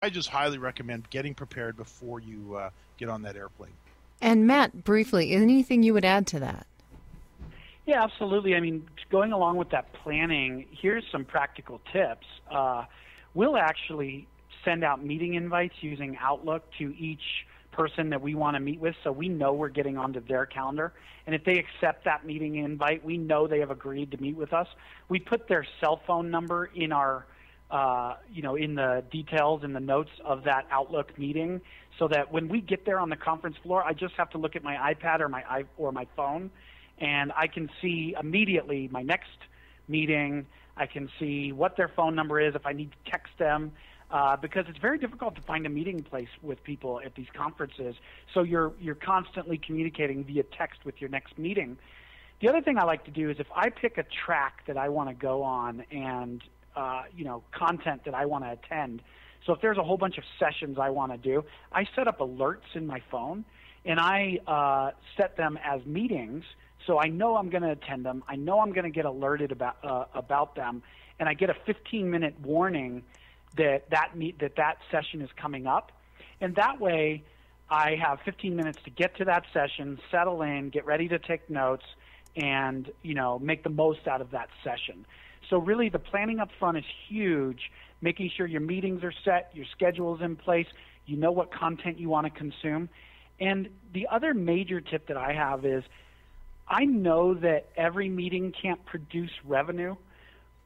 I just highly recommend getting prepared before you get on that airplane. And Matt, briefly, anything you would add to that? Yeah, absolutely. I mean, going along with that planning, here's some practical tips. We'll actually send out meeting invites using Outlook to each person that we want to meet with, so we know we're getting onto their calendar. And if they accept that meeting invite, we know they have agreed to meet with us. We put their cell phone number in our, in the details, in the notes of that Outlook meeting, so that when we get there on the conference floor, I just have to look at my iPad or my phone, and I can see immediately my next meeting. I can see what their phone number is if I need to text them, because it's very difficult to find a meeting place with people at these conferences. So you're constantly communicating via text with your next meeting. The other thing I like to do is if I pick a track that I want to go on and content that I want to attend. So if there's a whole bunch of sessions I want to do, I set up alerts in my phone, and I set them as meetings. So I know I'm going to attend them. I know I'm going to get alerted about them, and I get a 15-minute warning that session is coming up. And that way I have 15 minutes to get to that session, settle in, get ready to take notes, and make the most out of that session. So really the planning up front is huge, making sure your meetings are set, your schedule is in place, you know what content you want to consume. And the other major tip that I have is I know that every meeting can't produce revenue,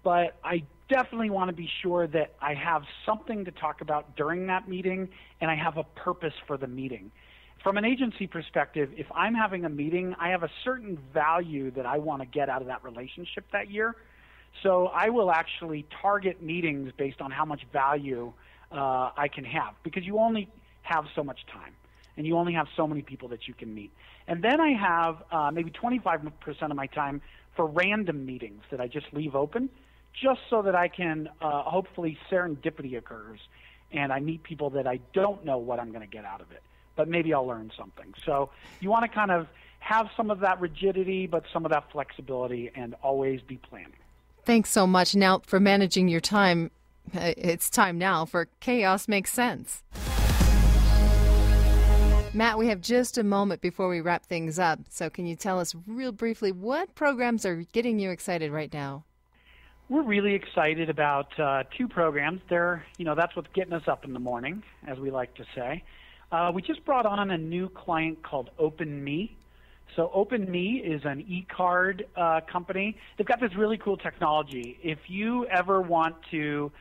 but I definitely want to be sure that I have something to talk about during that meeting and I have a purpose for the meeting. From an agency perspective, if I'm having a meeting, I have a certain value that I want to get out of that relationship that year. So I will actually target meetings based on how much value I can have, because you only have so much time and you only have so many people that you can meet. And then I have maybe 25% of my time for random meetings that I just leave open, just so that I can hopefully serendipity occurs and I meet people that I don't know what I'm going to get out of it, but maybe I'll learn something. So you want to kind of have some of that rigidity, but some of that flexibility, and always be planning. Thanks so much. Now, for managing your time, it's time now for Chaos Makes Sense. Matt, we have just a moment before we wrap things up. So can you tell us real briefly what programs are getting you excited right now? We're really excited about two programs. That's what's getting us up in the morning, as we like to say. We just brought on a new client called OpenMe. So OpenMe is an e-card company. They've got this really cool technology. If you ever want to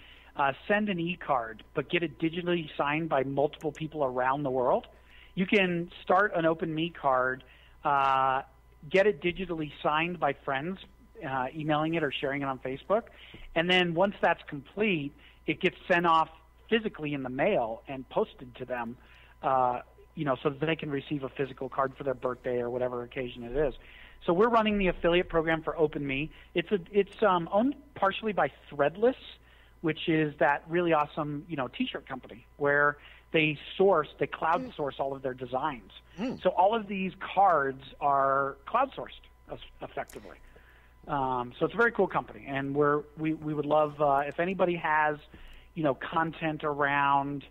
send an e-card but get it digitally signed by multiple people around the world, you can start an OpenMe card, get it digitally signed by friends, emailing it or sharing it on Facebook, and then once that's complete, it gets sent off physically in the mail and posted to them, so that they can receive a physical card for their birthday or whatever occasion it is. So we're running the affiliate program for OpenMe. It's owned partially by Threadless, which is that really awesome T-shirt company where they crowdsource all of their designs. So all of these cards are crowdsourced effectively. So it's a very cool company, and we would love if anybody has content around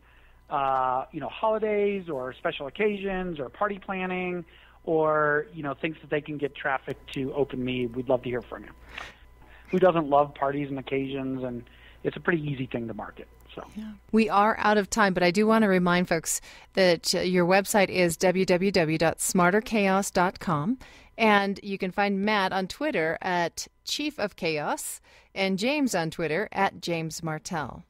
holidays or special occasions or party planning or things that they can get traffic to OpenMe. We'd love to hear from you. Who doesn't love parties and occasions? And it's a pretty easy thing to market. So yeah. We are out of time, but I do want to remind folks that your website is www.smarterchaos.com, and you can find Matt on Twitter at Chief of Chaos and James on Twitter at James Martell.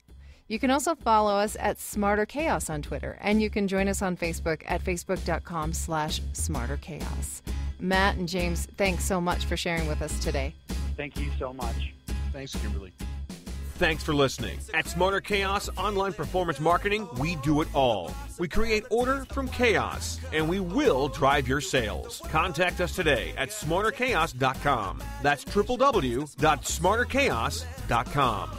You can also follow us at SmarterChaos on Twitter, and you can join us on Facebook at facebook.com/SmarterChaos. Matt and James, thanks so much for sharing with us today. Thank you so much. Thanks, Kimberly. Thanks for listening. At SmarterChaos Online Performance Marketing, we do it all. We create order from chaos, and we will drive your sales. Contact us today at SmarterChaos.com. That's www.SmarterChaos.com.